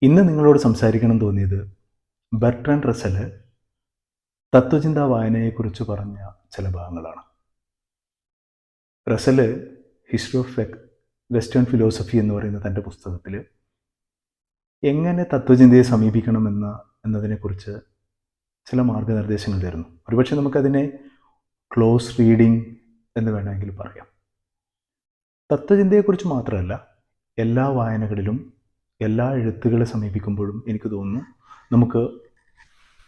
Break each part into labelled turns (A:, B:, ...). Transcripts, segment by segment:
A: ഇന്ന് നിങ്ങളോട് സംസാരിക്കണം തോന്നിയത് ബർട്രാൻഡ് റസ്സല് തത്വചിന്താ വായനയെക്കുറിച്ച് പറഞ്ഞ ചില ഭാഗങ്ങളാണ്. Russel history of western philosophy എന്ന് പറയുന്ന തൻ്റെ പുസ്തകത്തിൽ എങ്ങനെ തത്വചിന്തയെ എന്നതിനെക്കുറിച്ച് ചില മാർഗനിർദ്ദേശങ്ങൾ തരുന്നു. ഒരുപക്ഷെ നമുക്കതിനെ ക്ലോസ് റീഡിംഗ് എന്ന് വേണമെങ്കിൽ പറയാം. തത്വചിന്തയെക്കുറിച്ച് മാത്രമല്ല, എല്ലാ വായനകളിലും എല്ലാ എഴുത്തുകളെ സമീപിക്കുമ്പോഴും എനിക്ക് തോന്നുന്നു നമുക്ക്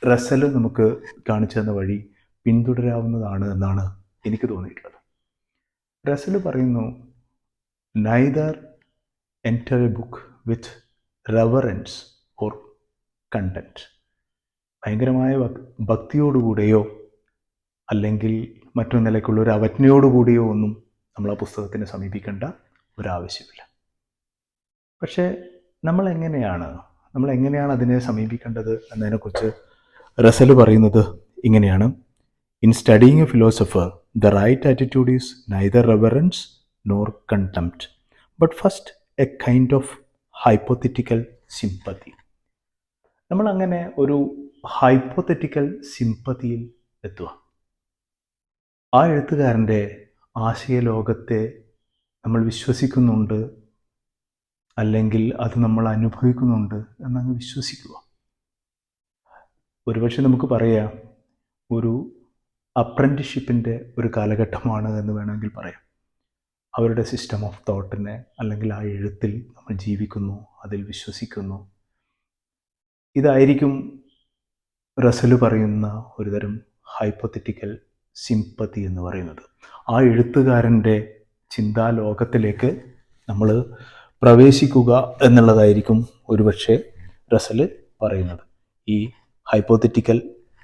A: റസ്സൽ നമുക്ക് കാണിച്ചു തന്ന വഴി പിന്തുടരാവുന്നതാണ് എന്നാണ് എനിക്ക് തോന്നിയിട്ടുള്ളത്. റസ്സൽ പറയുന്നു, neither enter A book with reverence or content. ഭയങ്കരമായ ഭക്തിയോടുകൂടെയോ അല്ലെങ്കിൽ മറ്റൊരു നിലയ്ക്കുള്ള ഒരു അവജ്ഞയോടുകൂടിയോ ഒന്നും നമ്മൾ ആ പുസ്തകത്തിനെ സമീപിക്കേണ്ട ഒരാവശ്യമില്ല. പക്ഷേ നമ്മൾ എങ്ങനെയാണ് അതിനെ സമീപിക്കേണ്ടത് എന്നതിനെക്കുറിച്ച് റസ്സൽ പറയുന്നത് ഇങ്ങനെയാണ്: in studying a philosopher the right attitude is neither reverence nor contempt but first a kind of hypothetical sympathy. നമ്മളങ്ങനെ ഒരു ഹൈപ്പോത്തറ്റിക്കൽ സിമ്പത്തിയിൽ എത്തുക. ആ എഴുത്തുകാരൻ്റെ ആശയലോകത്തെ നമ്മൾ വിശ്വസിക്കുന്നുണ്ട്, അല്ലെങ്കിൽ അത് നമ്മൾ അനുഭവിക്കുന്നുണ്ട് എന്നങ്ങ് വിശ്വസിക്കുക. ഒരുപക്ഷെ നമുക്ക് പറയാം, ഒരു അപ്രന്റീസ്ഷിപ്പിൻ്റെ ഒരു കാലഘട്ടമാണ് എന്ന് വേണമെങ്കിൽ പറയാം. അവരുടെ സിസ്റ്റം ഓഫ് തോട്ടിനെ അല്ലെങ്കിൽ ആ എഴുത്തിൽ നമ്മൾ ജീവിക്കുന്നു, അതിൽ വിശ്വസിക്കുന്നു. ഇതായിരിക്കും റസ്സൽ പറയുന്ന ഒരുതരം ഹൈപ്പോത്തറ്റിക്കൽ സിമ്പത്തി എന്ന് പറയുന്നത്. ആ എഴുത്തുകാരൻ്റെ ചിന്താലോകത്തിലേക്ക് നമ്മൾ പ്രവേശിക്കുക എന്നുള്ളതായിരിക്കും ഒരുപക്ഷെ റസ്സൽ പറയുന്നത് ഈ ഹൈപ്പോത്തറ്റിക്കൽ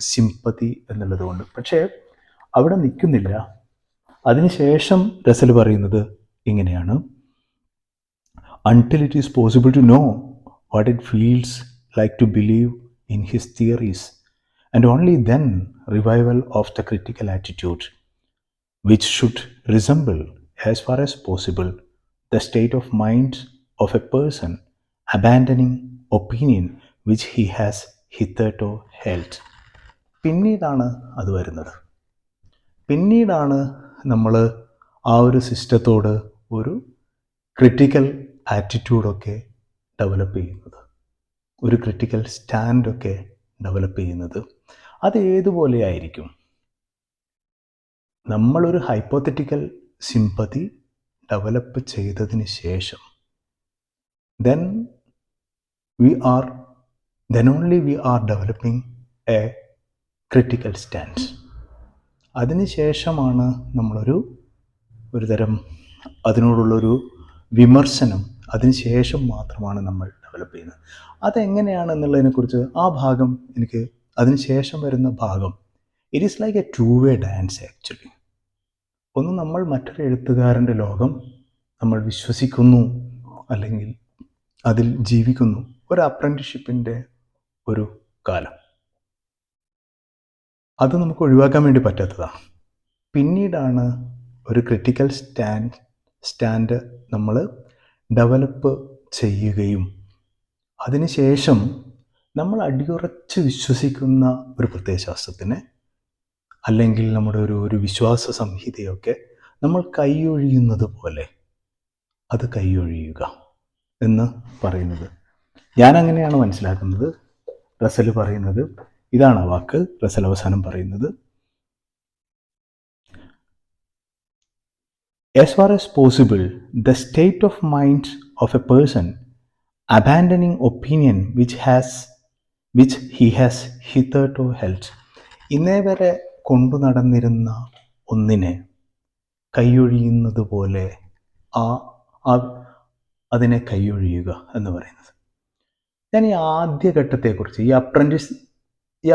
A: സിമ്പത്തി എന്നുള്ളത് കൊണ്ട്. പക്ഷേ അവിടെ നിൽക്കുന്നില്ല. അതിനുശേഷം റസ്സൽ പറയുന്നത് ഇങ്ങനെയാണ്: until it is possible to know what it feels like to believe in his theories and only then revival of the critical attitude which should resemble as far as possible the state of mind of a person abandoning opinion which he has hitherto held. പിന്നീടാണ് അത് വരുന്നത്. പിന്നീടാണ് നമ്മൾ ആ ഒരു സിസ്റ്റത്തോട് ഒരു critical ആറ്റിറ്റ്യൂഡൊക്കെ develop ചെയ്യുന്നത്, ഒരു ക്രിട്ടിക്കൽ സ്റ്റാൻഡൊക്കെ ഡെവലപ്പ് ചെയ്യുന്നത്. അത് ഏതുപോലെ ആയിരിക്കും? നമ്മളൊരു ഹൈപ്പോത്തറ്റിക്കൽ സിമ്പതി ഡെവലപ്പ് ചെയ്തതിന് ശേഷം then only we are developing a critical stance. അതിനുശേഷമാണ് ഒരു തരം അതിനോടുള്ളൊരു വിമർശനം അതിനുശേഷം മാത്രമാണ് നമ്മൾ ഡെവലപ്പ് ചെയ്യുന്നത്. അതെങ്ങനെയാണെന്നുള്ളതിനെക്കുറിച്ച് ആ ഭാഗം എനിക്ക് അതിനുശേഷം വരുന്ന ഭാഗം it is like A to way dance actually. ഒന്ന്, നമ്മൾ മറ്റൊരു എഴുത്തുകാരൻ്റെ ലോകം നമ്മൾ വിശ്വസിക്കുന്നു അല്ലെങ്കിൽ അതിൽ ജീവിക്കുന്നു. ഒരു അപ്രന്റീസ്ഷിപ്പിൻ്റെ ഒരു കാലം അത് നമുക്ക് ഒഴിവാക്കാൻ വേണ്ടി പറ്റാത്തതാണ്. പിന്നീടാണ് ഒരു ക്രിട്ടിക്കൽ സ്റ്റാൻഡ് നമ്മൾ ഡെവലപ്പ് ചെയ്യുകയും അതിനുശേഷം നമ്മൾ അടിയുറച്ച് വിശ്വസിക്കുന്ന ഒരു പ്രത്യയശാസ്ത്രത്തിനെ അല്ലെങ്കിൽ നമ്മുടെ ഒരു വിശ്വാസ സംഹിതയൊക്കെ നമ്മൾ കൈയൊഴിയുന്നത് പോലെ അത് കൈയൊഴിയുക എന്ന് പറയുന്നത്. ഞാൻ അങ്ങനെയാണ് മനസ്സിലാക്കുന്നത്. റസ്സൽ പറയുന്നത് ഇതാണ്. ആ വാക്ക് റസ്സൽ അവസാനം പറയുന്നത്, as far as possible the state of mind of a person abandoning opinion which he has hitherto held. ഇന്നേ വരെ കൊണ്ടു നടന്നിരുന്ന ഒന്നിനെ കൈയൊഴിയുന്നത് പോലെ അതിനെ കൈയൊഴിയുക എന്ന് പറയുന്നത്. ഞാൻ ഈ ആദ്യഘട്ടത്തെക്കുറിച്ച് ഈ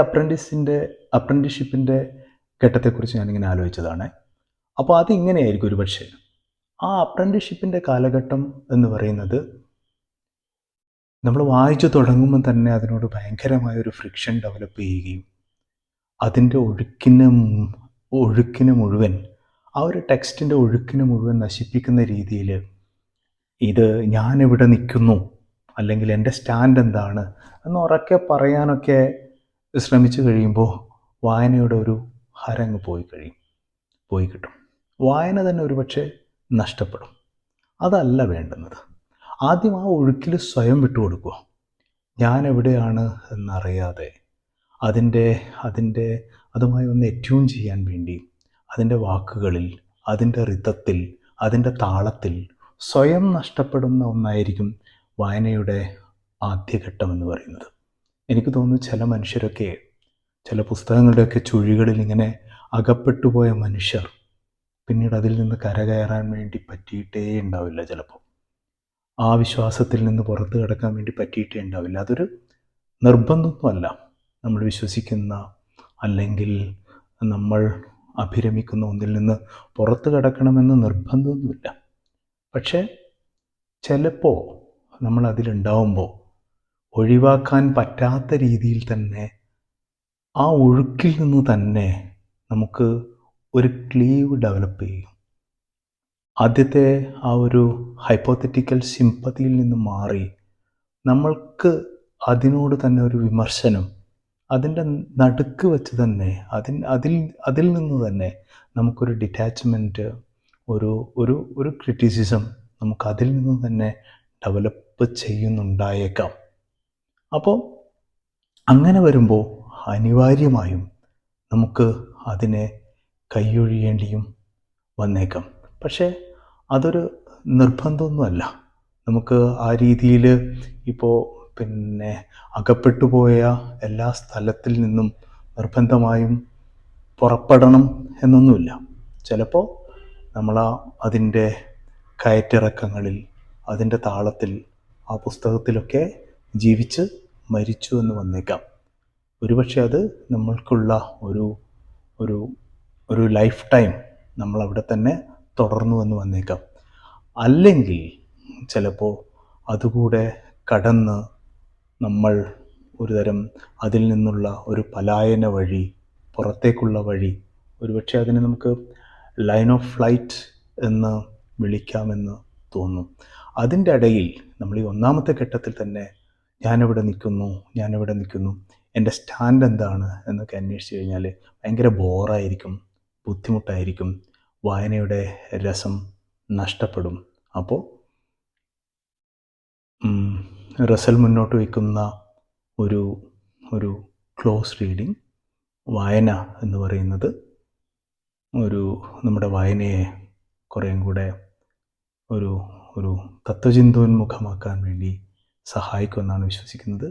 A: അപ്രന്റീസ്ഷിപ്പിൻ്റെ ഘട്ടത്തെക്കുറിച്ച് ഞാനിങ്ങനെ ആലോചിച്ചതാണ്. അപ്പോൾ അതിങ്ങനെയായിരിക്കും ഒരു പക്ഷേ. ആ അപ്രന്റീസ്ഷിപ്പിൻ്റെ കാലഘട്ടം എന്ന് പറയുന്നത് നമ്മൾ വായിച്ചു തുടങ്ങുമ്പോൾ തന്നെ അതിനോട് ഭയങ്കരമായൊരു ഫ്രിക്ഷൻ ഡെവലപ്പ് ചെയ്യുകയും അതിൻ്റെ ഒഴുക്കിന് മുഴുവൻ ആ ഒരു ടെക്സ്റ്റിൻ്റെ ഒഴുക്കിന് മുഴുവൻ നശിപ്പിക്കുന്ന രീതിയിൽ ഇത് ഞാനെവിടെ നിൽക്കുന്നു, അല്ലെങ്കിൽ എൻ്റെ സ്റ്റാൻഡ് എന്താണ് എന്ന് ഉറക്കെ പറയാനൊക്കെ ശ്രമിച്ചു കഴിയുമ്പോൾ വായനയുടെ ഒരു ഹരങ്ങ് പോയി കിട്ടും. വായന തന്നെ ഒരുപക്ഷെ നഷ്ടപ്പെടും. അതല്ല വേണ്ടുന്നത്. ആദ്യം ആ ഒഴുക്കിൽ സ്വയം വിട്ടുകൊടുക്കുക. ഞാൻ എവിടെയാണ് എന്നറിയാതെ അതിൻ്റെ അതിൻ്റെ അതുമായി ഒന്ന് എറ്റ്യൂൺ ചെയ്യാൻ വേണ്ടി അതിൻ്റെ വാക്കുകളിൽ, അതിൻ്റെ റിതത്തിൽ, അതിൻ്റെ താളത്തിൽ സ്വയം നഷ്ടപ്പെടുന്ന ഒന്നായിരിക്കും വായനയുടെ ആദ്യഘട്ടം എന്ന് പറയുന്നത്. എനിക്ക് തോന്നുന്നു ചില മനുഷ്യരൊക്കെ ചില പുസ്തകങ്ങളുടെയൊക്കെ ചുഴികളിൽ ഇങ്ങനെ അകപ്പെട്ടുപോയ മനുഷ്യർ പിന്നീട് അതിൽ നിന്ന് കരകയറാൻ വേണ്ടി പറ്റിയിട്ടേ ഉണ്ടാവില്ല. ചിലപ്പോൾ ആ വിശ്വാസത്തിൽ നിന്ന് പുറത്ത് കടക്കാൻ വേണ്ടി പറ്റിയിട്ടേ ഉണ്ടാവില്ല. അതൊരു നിർബന്ധമൊന്നുമല്ല. നമ്മൾ വിശ്വസിക്കുന്ന അല്ലെങ്കിൽ നമ്മൾ അഭിരമിക്കുന്ന ഒന്നിൽ നിന്ന് പുറത്ത് കടക്കണമെന്ന് നിർബന്ധമൊന്നുമില്ല. പക്ഷേ ചിലപ്പോൾ നമ്മൾ അതിലുണ്ടാവുമ്പോൾ ഒഴിവാക്കാൻ പറ്റാത്ത രീതിയിൽ തന്നെ ആ ഒഴുക്കിൽ നിന്ന് തന്നെ നമുക്ക് ഒരു ക്ലീവ് ഡെവലപ്പ് ചെയ്യും. ആദ്യത്തെ ആ ഒരു ഹൈപ്പോത്തറ്റിക്കൽ സിമ്പതിയിൽ നിന്ന് മാറി നമ്മൾക്ക് അതിനോട് തന്നെ ഒരു വിമർശനം, അതിൻ്റെ നടുക്ക് വെച്ച് തന്നെ അതിൽ നിന്ന് തന്നെ നമുക്കൊരു ഡിറ്റാച്ച്മെൻറ്റ്, ഒരു ഒരു ഒരു ക്രിറ്റിസിസം നമുക്കതിൽ നിന്ന് തന്നെ ഡെവലപ്പ് ചെയ്യുന്നുണ്ടായേക്കാം. അപ്പോൾ അങ്ങനെ വരുമ്പോൾ അനിവാര്യമായും നമുക്ക് അതിനെ കൈയൊഴിയേണ്ടിയും വന്നേക്കാം. പക്ഷേ അതൊരു നിർബന്ധമൊന്നുമല്ല. നമുക്ക് ആ രീതിയിൽ ഇപ്പോൾ അകപ്പെട്ടു പോയ എല്ലാ സ്ഥലത്തിൽ നിന്നും നിർബന്ധമായും പുറപ്പെടണം എന്നൊന്നുമില്ല. ചിലപ്പോൾ നമ്മൾ അതിൻ്റെ കയറ്റിറക്കങ്ങളിൽ, അതിൻ്റെ താളത്തിൽ, ആ പുസ്തകത്തിലൊക്കെ ജീവിച്ച് മരിച്ചു എന്ന് വന്നേക്കാം. ഒരുപക്ഷെ അത് നമ്മൾക്കുള്ള ഒരു ഒരു ഒരു ലൈഫ് ടൈം നമ്മളവിടെ തന്നെ തുടർന്നു എന്ന് വന്നേക്കാം. അല്ലെങ്കിൽ ചിലപ്പോൾ അതുകൂടെ കടന്ന് നമ്മൾ ഒരു തരം അതിൽ നിന്നുള്ള ഒരു പലായന വഴി, പുറത്തേക്കുള്ള വഴി, ഒരുപക്ഷെ അതിനെ നമുക്ക് ലൈൻ ഓഫ് ഫ്ലൈറ്റ് എന്ന് വിളിക്കാമെന്ന് തോന്നും. അതിൻ്റെ ഇടയിൽ നമ്മൾ ഈ ഒന്നാമത്തെ ഘട്ടത്തിൽ തന്നെ ഞാനെവിടെ നിൽക്കുന്നു, എൻ്റെ സ്റ്റാൻഡ് എന്താണ് എന്നൊക്കെ അന്വേഷിച്ച് കഴിഞ്ഞാൽ ഭയങ്കര ബോറായിരിക്കും, ബുദ്ധിമുട്ടായിരിക്കും, വായനയുടെ രസം നഷ്ടപ്പെടും. അപ്പോൾ റസൽ മുന്നോട്ട് വയ്ക്കുന്ന ഒരു ഒരു ക്ലോസ് റീഡിങ് വായന എന്ന് പറയുന്നത് നമ്മുടെ വായനയെ കുറേയും കൂടെ ഒരു തത്വചിന്തോന്മുഖമാക്കാൻ വേണ്ടി സഹായിക്കുമെന്നാണ് വിശ്വസിക്കുന്നത്.